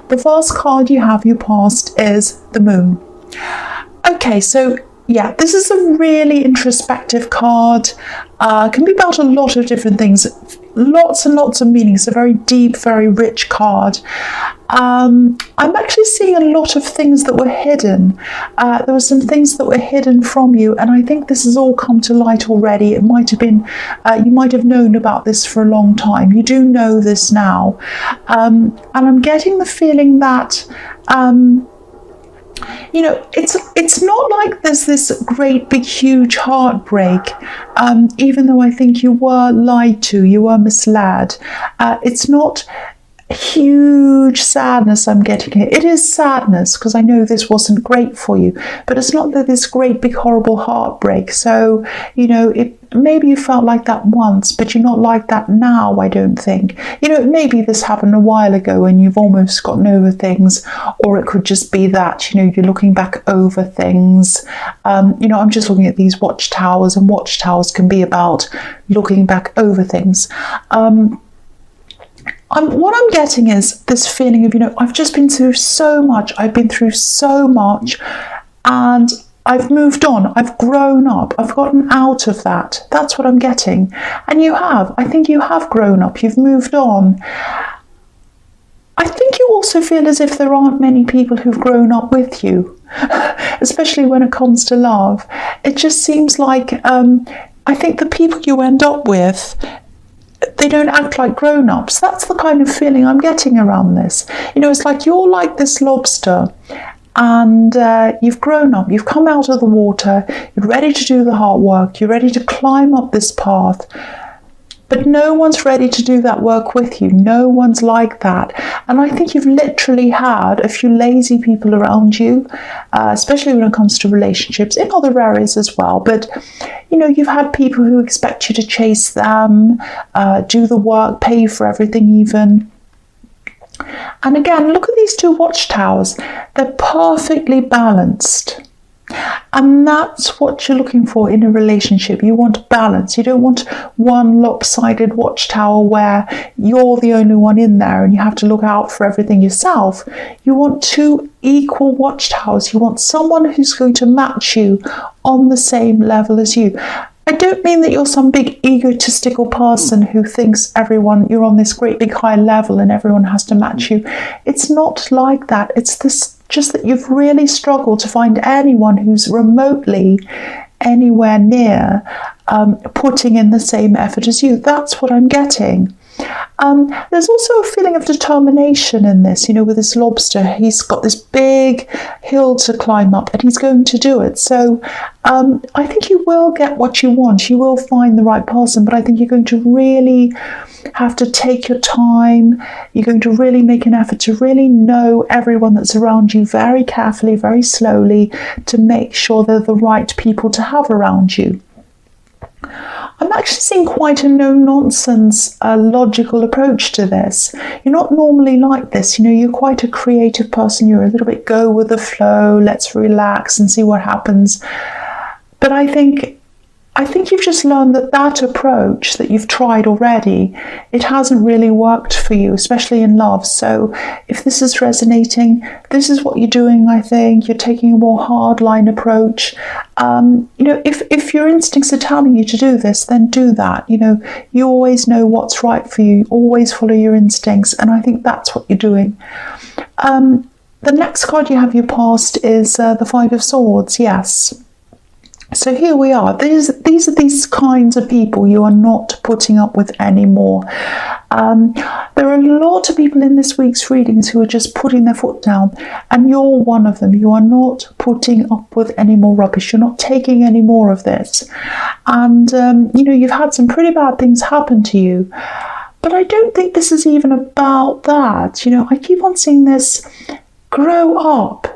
The first card you have, your past, is the Moon. Okay, so yeah, this is a really introspective card. Can be about a lot of different things, lots and lots of meanings. A very deep, very rich card. I'm actually seeing a lot of things that were hidden. There were some things that were hidden from you, and I think this has all come to light already. It might have been, you might have known about this for a long time. You do know this now. And I'm getting the feeling that it's not like there's this great big huge heartbreak, even though I think you were lied to, you were misled. It's not huge sadness I'm getting here. It is sadness because I know this wasn't great for you, but it's not that this great big horrible heartbreak. So maybe you felt like that once, but you're not like that now, I don't think. Maybe this happened a while ago and you've almost gotten over things, or it could just be that you're looking back over things. I'm just looking at these watchtowers, and watchtowers can be about looking back over things. What I'm getting is this feeling of, I've just been through so much. I've been through so much, and I've moved on. I've grown up. I've gotten out of that. That's what I'm getting. And you have. I think you have grown up. You've moved on. I think you also feel as if there aren't many people who've grown up with you, especially when it comes to love. It just seems like, I think the people you end up with, they don't act like grown-ups. That's the kind of feeling I'm getting around this. It's like you're like this lobster, and you've grown up, you've come out of the water, you're ready to do the hard work, you're ready to climb up this path, but no one's ready to do that work with you. No one's like that. And I think you've literally had a few lazy people around you, especially when it comes to relationships, in other areas as well. But, you've had people who expect you to chase them, do the work, pay for everything even. And again, look at these two watchtowers. They're perfectly balanced. And that's what you're looking for in a relationship. You want balance. You don't want one lopsided watchtower where you're the only one in there and you have to look out for everything yourself. You want two equal watchtowers. You want someone who's going to match you on the same level as you. I don't mean that you're some big egotistical person who thinks you're on this great big high level and everyone has to match you. It's not like that. It's just that you've really struggled to find anyone who's remotely anywhere near putting in the same effort as you. That's what I'm getting. There's also a feeling of determination in this, with this lobster. He's got this big hill to climb up and he's going to do it. So I think you will get what you want. You will find the right person, but I think you're going to really have to take your time. You're going to really make an effort to really know everyone that's around you very carefully, very slowly, to make sure they're the right people to have around you. I'm actually seeing quite a no-nonsense, logical approach to this. You're not normally like this. You're quite a creative person. You're a little bit go with the flow. Let's relax and see what happens. But I think you've just learned that approach that you've tried already, it hasn't really worked for you, especially in love. So if this is resonating, this is what you're doing, I think. You're taking a more hardline approach. If your instincts are telling you to do this, then do that. You always know what's right for you. You always follow your instincts. And I think that's what you're doing. The next card you have, your past, is the Five of Swords. Yes. So here we are. These are these kinds of people you are not putting up with anymore. There are a lot of people in this week's readings who are just putting their foot down, and you're one of them. You are not putting up with any more rubbish. You're not taking any more of this. And, you've had some pretty bad things happen to you. But I don't think this is even about that. I keep on seeing this, grow up.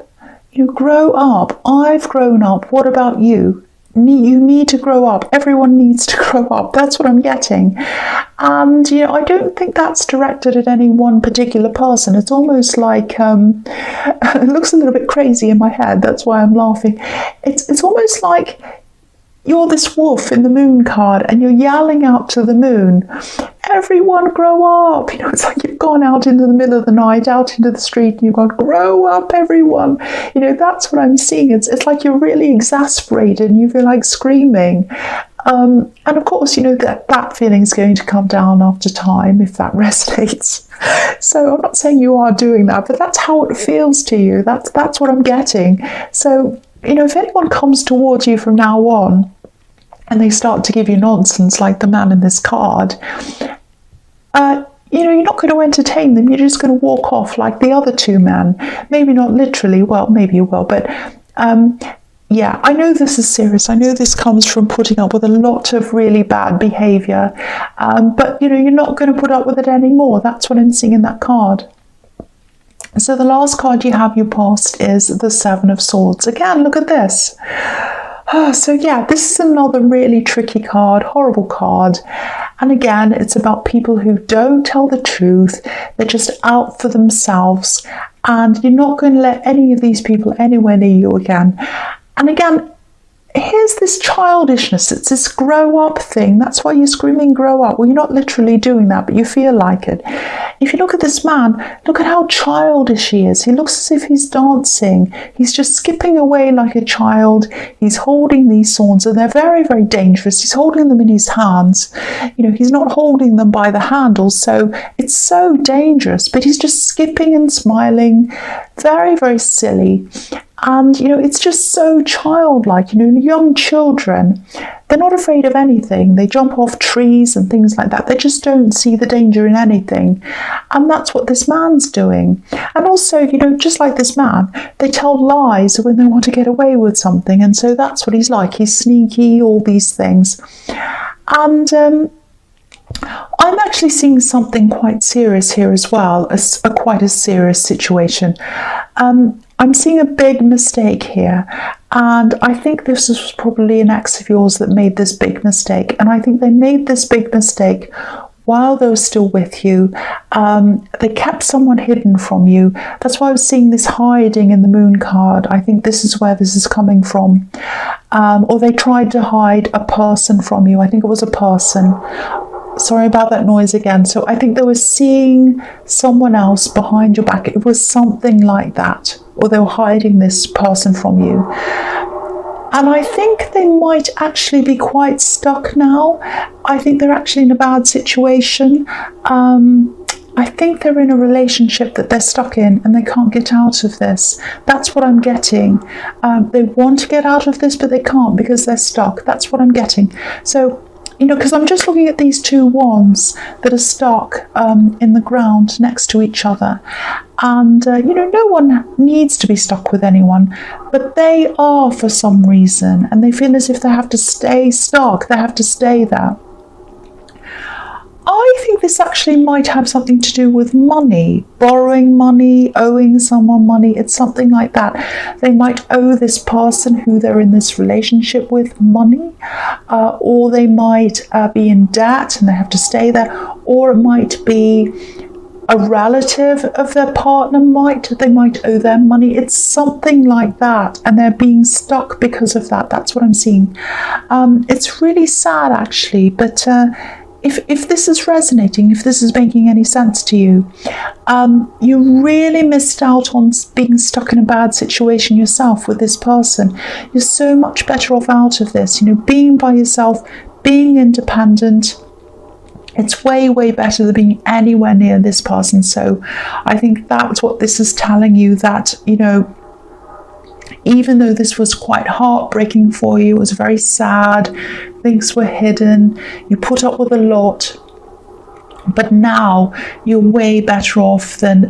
Grow up. I've grown up. What about you? You need to grow up. Everyone needs to grow up. That's what I'm getting. And, I don't think that's directed at any one particular person. It's almost like, it looks a little bit crazy in my head. That's why I'm laughing. It's almost like you're this wolf in the moon card and you're yelling out to the moon, everyone grow up. It's like you've gone out into the middle of the night, out into the street, and you've gone, grow up, everyone. That's what I'm seeing. It's like you're really exasperated and you feel like screaming. And of course, that feeling is going to come down after time if that resonates. So I'm not saying you are doing that, but that's how it feels to you. That's what I'm getting. So, if anyone comes towards you from now on and they start to give you nonsense like the man in this card, you're not going to entertain them. You're just going to walk off like the other two men. Maybe not literally. Well, maybe you will. But yeah, I know this is serious. I know this comes from putting up with a lot of really bad behaviour. But, you're not going to put up with it anymore. That's what I'm seeing in that card. So the last card you have your past is the Seven of Swords. Again, look at this. So yeah, this is another really tricky card, horrible card. And again, it's about people who don't tell the truth. They're just out for themselves. And you're not going to let any of these people anywhere near you again. And again, here's this childishness. It's this grow up thing. That's why you're screaming grow up. Well, you're not literally doing that, but you feel like it. If you look at this man, look at how childish he is. He looks as if he's dancing. He's just skipping away like a child. He's holding these swords, and they're very, very dangerous. He's holding them in his hands. He's not holding them by the handles, so it's so dangerous. But he's just skipping and smiling. Very, very silly. And, it's just so childlike. Young children, they're not afraid of anything. They jump off trees and things like that. They just don't see the danger in anything. And that's what this man's doing. And also, just like this man, they tell lies when they want to get away with something. And so that's what he's like. He's sneaky, all these things. And I'm actually seeing something quite serious here as well, quite a serious situation. I'm seeing a big mistake here, and I think this was probably an ex of yours that made this big mistake, and I think they made this big mistake while they were still with you. They kept someone hidden from you. That's why I was seeing this hiding in the moon card. I think this is where this is coming from. Or they tried to hide a person from you. I think it was a person. Sorry about that noise again. So I think they were seeing someone else behind your back. It was something like that. Or they were hiding this person from you. And I think they might actually be quite stuck now. I think they're actually in a bad situation. I think they're in a relationship that they're stuck in and they can't get out of this. That's what I'm getting. They want to get out of this, but they can't because they're stuck. That's what I'm getting. So, because I'm just looking at these two wands that are stuck in the ground next to each other. And, no one needs to be stuck with anyone, but they are for some reason. And they feel as if they have to stay stuck. They have to stay there. I think this actually might have something to do with money, borrowing money, owing someone money. It's something like that. They might owe this person who they're in this relationship with money, or they might be in debt and they have to stay there, or it might be a relative of their partner they might owe them money. It's something like that, and they're being stuck because of that. That's what I'm seeing. It's really sad actually, but if this is resonating, if this is making any sense to you, you really missed out on being stuck in a bad situation yourself with this person. You're so much better off out of this, being by yourself, being independent. It's way, way better than being anywhere near this person. So I think that's what this is telling you, that, even though this was quite heartbreaking for you, it was very sad, things were hidden, you put up with a lot, but now you're way better off than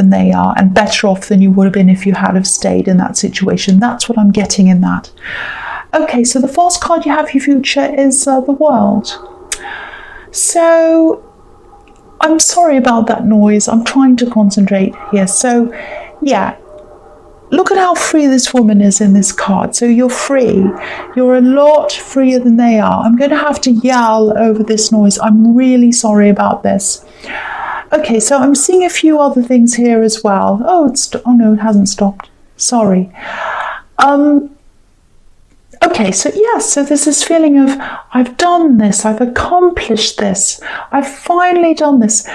they are, and better off than you would have been if you had have stayed in that situation. That's what I'm getting in that. Okay, so the false card you have for your future is the World. So I'm sorry about that noise. I'm trying to concentrate here. So yeah, look at how free this woman is in this card. So you're free. You're a lot freer than they are. I'm going to have to yell over this noise. I'm really sorry about this. Okay, so I'm seeing a few other things here as well. Oh no, it hasn't stopped. Sorry. Okay, so yes, so there's this feeling of I've done this, I've accomplished this, I've finally done this.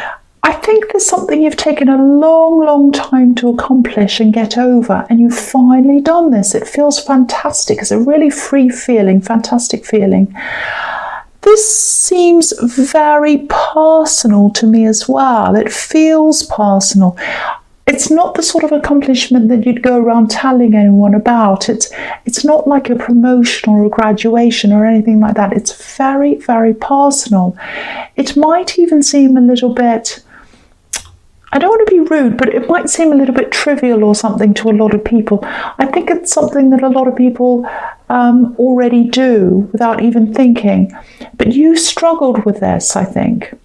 I think there's something you've taken a long, long time to accomplish and get over, and you've finally done this. It feels fantastic. It's a really free feeling, fantastic feeling. This seems very personal to me as well. It feels personal. It's not the sort of accomplishment that you'd go around telling anyone about. It's not like a promotion or a graduation or anything like that. It's very, very personal. It might even seem a little bit, I don't want to be rude, but it might seem a little bit trivial or something to a lot of people. I think it's something that a lot of people already do without even thinking. But you struggled with this, I think.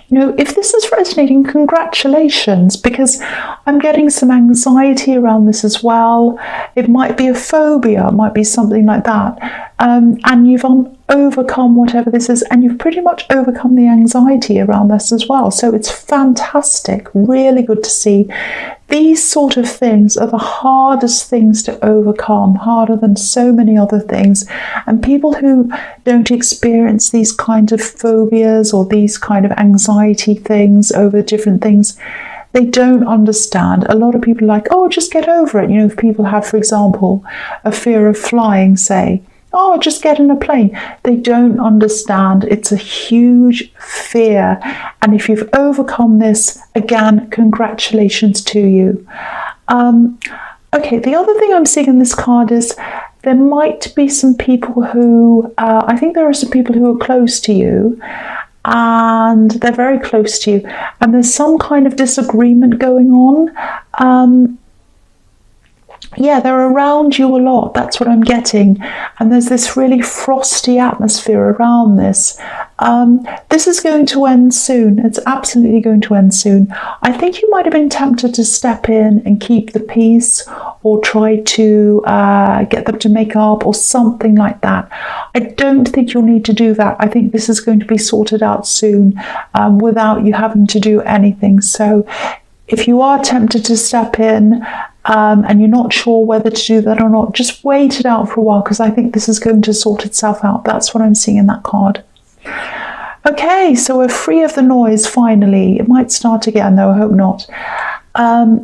You know, if this is resonating, congratulations, because I'm getting some anxiety around this as well. It might be a phobia, it might be something like that. And you've overcome whatever this is, and you've pretty much overcome the anxiety around this as well. So it's fantastic, really good to see. These sort of things are the hardest things to overcome, harder than so many other things. And people who don't experience these kinds of phobias or these kind of anxiety things over different things, they don't understand. A lot of people are like, oh, just get over it. You know, if people have, for example, a fear of flying, say, oh, just get in a plane. They don't understand. It's a huge fear. And if you've overcome this, again, congratulations to you. Okay, the other thing I'm seeing in this card is there might be some people who, I think there are some people who are close to you, and they're very close to you, and there's some kind of disagreement going on. Yeah, they're around you a lot. That's what I'm getting. And there's this really frosty atmosphere around this. This is going to end soon. It's absolutely going to end soon. I think you might have been tempted to step in and keep the peace, or try to get them to make up or something like that. I don't think you'll need to do that. I think this is going to be sorted out soon without you having to do anything. So if you are tempted to step in, and you're not sure whether to do that or not, just wait it out for a while, because I think this is going to sort itself out. That's what I'm seeing in that card. Okay, so we're free of the noise finally. It might start again though, I hope not.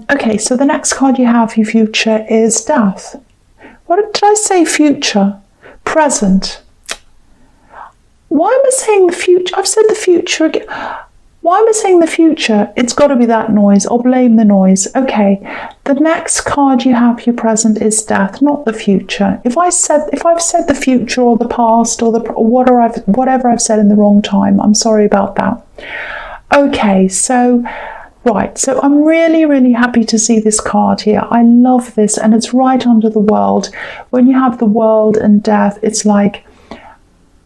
Okay, so the next card you have for your future is Death. What did I say? Future, present. Why am I saying the future? I've said the future again. Why am I saying the future? It's got to be that noise. I'll blame the noise. Okay, the next card you have for your present is Death, not the future. If I've said the future or the past or whatever I've said in the wrong time, I'm sorry about that. Okay, so right, so I'm really, really happy to see this card here. I love this, and it's right under the World. When you have the World and Death, it's like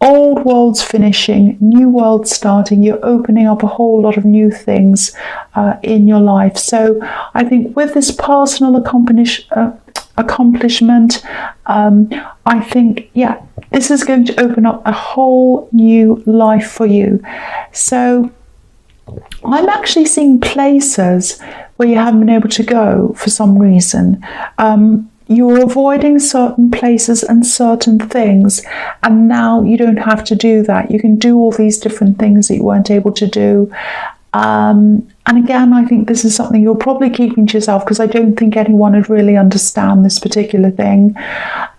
old world's finishing, new world starting. You're opening up a whole lot of new things in your life. So I think with this personal accomplishment, I think, yeah, this is going to open up a whole new life for you. So I'm actually seeing places where you haven't been able to go for some reason. You're avoiding certain places and certain things, and now you don't have to do that. You can do all these different things that you weren't able to do. And again, I think this is something you're probably keeping to yourself, because I don't think anyone would really understand this particular thing.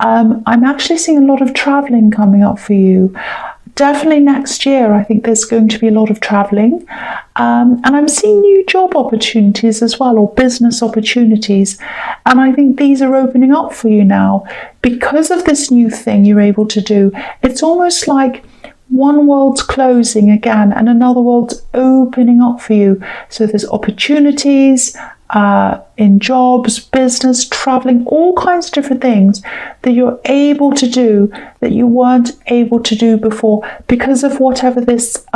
I'm actually seeing a lot of traveling coming up for you. Definitely next year, I think there's going to be a lot of traveling. And I'm seeing new job opportunities as well, or business opportunities. And I think these are opening up for you now. Because of this new thing you're able to do, it's almost like one world's closing again and another world's opening up for you. So there's opportunities in jobs, business, traveling, all kinds of different things that you're able to do that you weren't able to do before, because of whatever this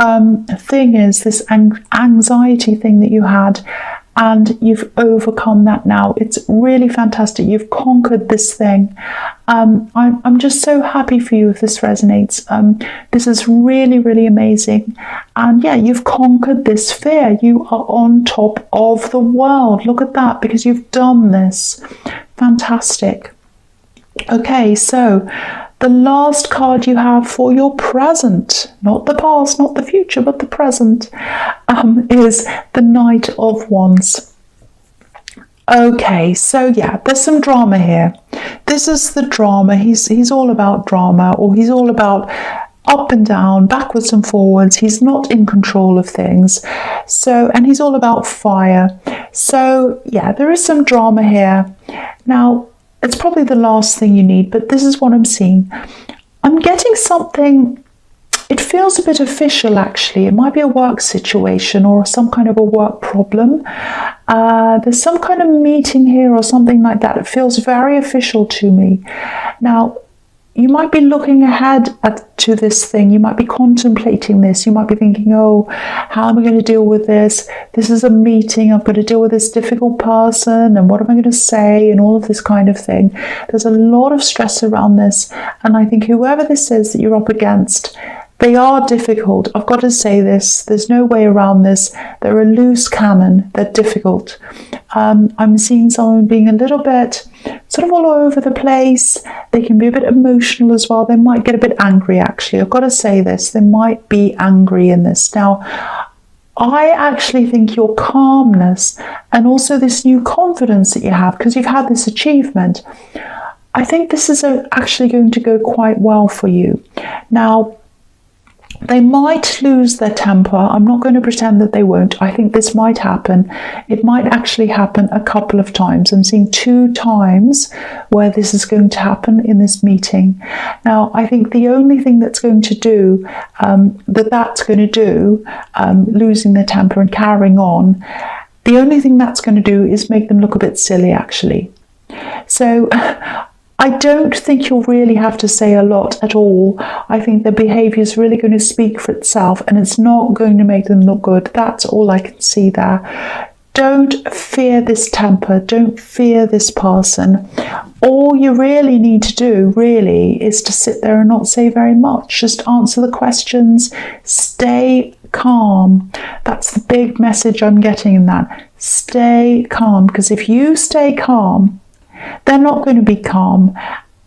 thing is, this anxiety thing that you had. And you've overcome that now. It's really fantastic. You've conquered this thing. I'm just so happy for you if this resonates. This is really, really amazing. And yeah, you've conquered this fear. You are on top of the world. Look at that, because you've done this. Fantastic. Okay, so the last card you have for your present, not the past, not the future, but the present, is the Knight of Wands. Okay, so yeah, there's some drama here. This is the drama. He's all about drama, or he's all about up and down, backwards and forwards. He's not in control of things. So, and he's all about fire. So yeah, there is some drama here. Now, it's probably the last thing you need, but this is what I'm seeing. I'm getting something, it feels a bit official actually. It might be a work situation or some kind of a work problem. There's some kind of meeting here or something like that. It feels very official to me. Now, you might be looking ahead to this thing. You might be contemplating this. You might be thinking, oh, how am I going to deal with this? This is a meeting. I've got to deal with this difficult person. And what am I going to say? And all of this kind of thing. There's a lot of stress around this. And I think whoever this is that you're up against, they are difficult. I've got to say this. There's no way around this. They're a loose cannon. They're difficult. I'm seeing someone being a little bit sort of all over the place. They can be a bit emotional as well. They might get a bit angry, actually. I've got to say this. They might be angry in this. Now, I actually think your calmness and also this new confidence that you have, because you've had this achievement, I think this is actually going to go quite well for you. Now, they might lose their temper. I'm not going to pretend that they won't. I think this might happen. It might actually happen a couple of times. I'm seeing 2 times where this is going to happen in this meeting. Now, I think the only thing that's going to do, losing their temper and carrying on, the only thing that's going to do is make them look a bit silly, actually. So I don't think you'll really have to say a lot at all. I think their behaviour is really going to speak for itself, and it's not going to make them look good. That's all I can see there. Don't fear this temper. Don't fear this person. All you really need to do, really, is to sit there and not say very much. Just answer the questions. Stay calm. That's the big message I'm getting in that. Stay calm, because if you stay calm, they're not going to be calm,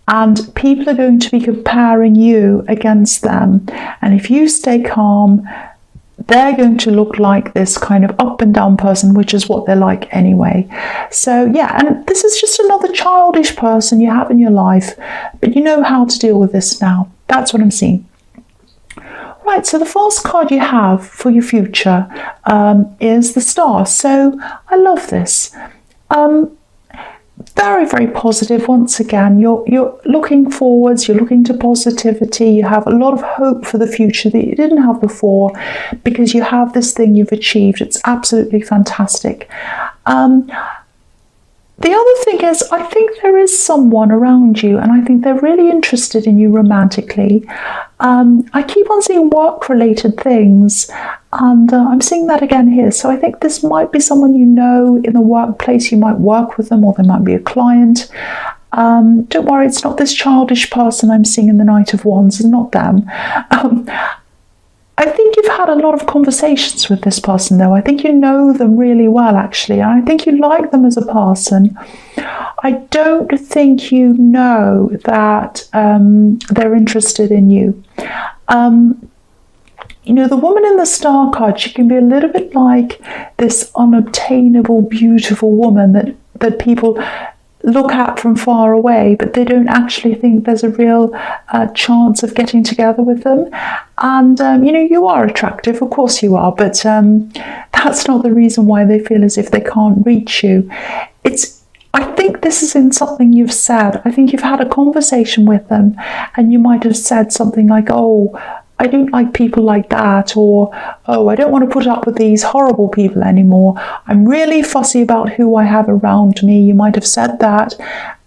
and people are going to be comparing you against them. And if you stay calm, they're going to look like this kind of up and down person, which is what they're like anyway. So yeah, and this is just another childish person you have in your life, but you know how to deal with this now. That's what I'm seeing. Right, so the first card you have for your future is the Star. So I love this. Very, very positive. Once again, you're looking forwards, you're looking to positivity, you have a lot of hope for the future that you didn't have before, because you have this thing you've achieved. It's absolutely fantastic. The other thing is, I think there is someone around you, and I think they're really interested in you romantically. I keep on seeing work-related things, and I'm seeing that again here. So I think this might be someone you know in the workplace. You might work with them, or they might be a client. Don't worry, it's not this childish person I'm seeing in the Knight of Wands. It's not them. I think you've had a lot of conversations with this person, though. I think you know them really well, actually. And I think you like them as a person. I don't think you know that they're interested in you. You know, the woman in the Star card, she can be a little bit like this unobtainable, beautiful woman that people look at from far away, but they don't actually think there's a real chance of getting together with them. And, you know, you are attractive, of course you are, but that's not the reason why they feel as if they can't reach you. I think this is in something you've said. I think you've had a conversation with them, and you might have said something like, oh, I don't like people like that, or, oh, I don't want to put up with these horrible people anymore. I'm really fussy about who I have around me. You might have said that,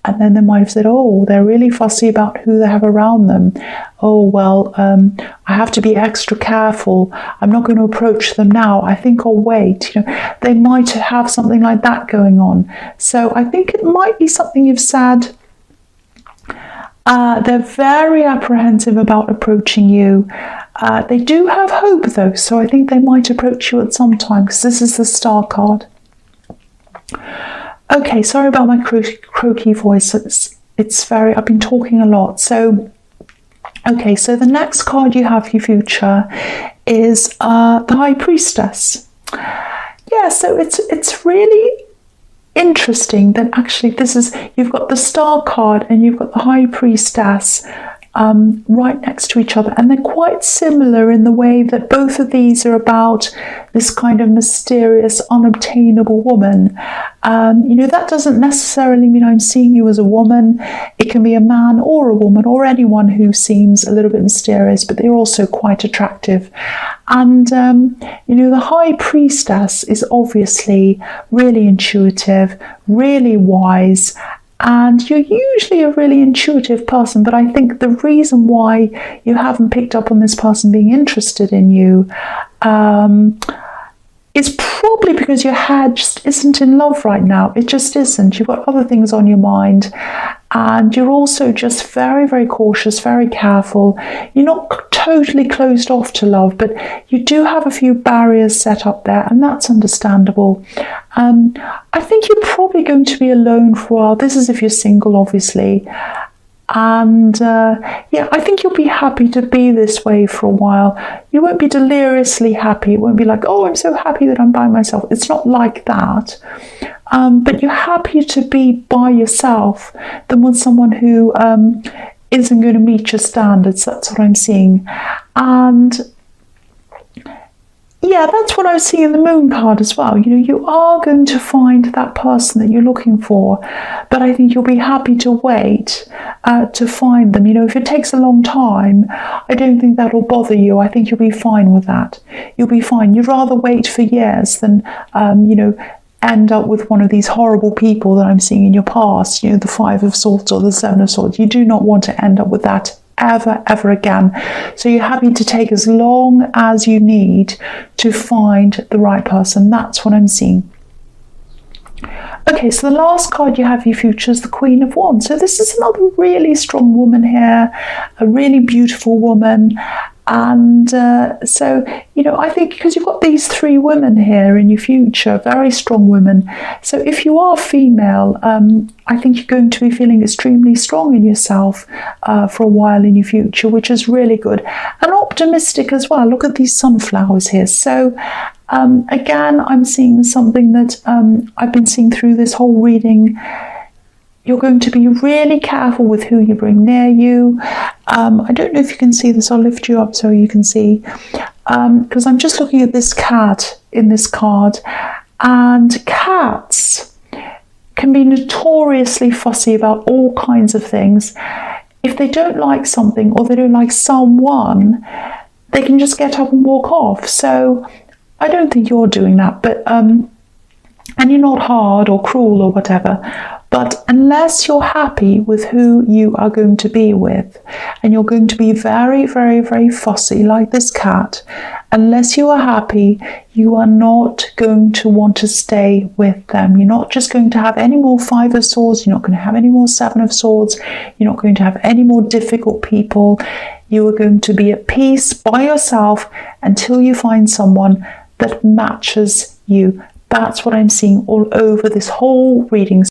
and then they might have said, oh, they're really fussy about who they have around them. Oh, well, I have to be extra careful. I'm not going to approach them now. I think I'll wait. You know, they might have something like that going on. So I think it might be something you've said. They're very apprehensive about approaching you. They do have hope, though, so I think they might approach you at some time, because this is the Star card. Okay, sorry about my croaky voice. I've been talking a lot. So, okay, so the next card you have for your future is the High Priestess. Yeah, so it's really interesting that actually you've got the Star card and you've got the High Priestess right next to each other, and they're quite similar in the way that both of these are about this kind of mysterious, unobtainable woman. That doesn't necessarily mean I'm seeing you as a woman. It can be a man or a woman or anyone who seems a little bit mysterious, but they're also quite attractive. And the High Priestess is obviously really intuitive, really wise, and you're usually a really intuitive person, but I think the reason why you haven't picked up on this person being interested in you is probably because your head just isn't in love right now. It just isn't. You've got other things on your mind, and you're also just very, very cautious, very careful. You're not totally closed off to love, but you do have a few barriers set up there, and that's understandable. I think you're probably going to be alone for a while. This is if you're single, obviously. And I think you'll be happy to be this way for a while. You won't be deliriously happy. It won't be like, oh, I'm so happy that I'm by myself. It's not like that. But you're happier to be by yourself than with someone who isn't going to meet your standards. That's what I'm seeing. And yeah, that's what I was seeing in the Moon card as well. You are going to find that person that you're looking for, but I think you'll be happy to wait to find them. If it takes a long time, I don't think that'll bother you. I think you'll be fine with that. You'll be fine. You'd rather wait for years than, end up with one of these horrible people that I'm seeing in your past, the Five of Swords or the Seven of Swords. You do not want to end up with that ever again. So you're happy to take as long as you need to find the right person. That's what I'm seeing. Okay, so the last card you have for your future is the Queen of Wands. So this is another really strong woman here, a really beautiful woman. And I think because you've got these three women here in your future, very strong women. So if you are female, I think you're going to be feeling extremely strong in yourself for a while in your future, which is really good. And optimistic as well. Look at these sunflowers here. So again, I'm seeing something that I've been seeing through this whole reading. You're going to be really careful with who you bring near you. I don't know if you can see this. I'll lift you up so you can see. Because I'm just looking at this cat in this card. And cats can be notoriously fussy about all kinds of things. If they don't like something or they don't like someone, they can just get up and walk off. So I don't think you're doing that. But and you're not hard or cruel or whatever. But unless you're happy with who you are going to be with, and you're going to be very, very, very fussy like this cat, unless you are happy, you are not going to want to stay with them. You're not just going to have any more Five of Swords. You're not going to have any more Seven of Swords. You're not going to have any more difficult people. You are going to be at peace by yourself until you find someone that matches you. That's what I'm seeing all over this whole reading.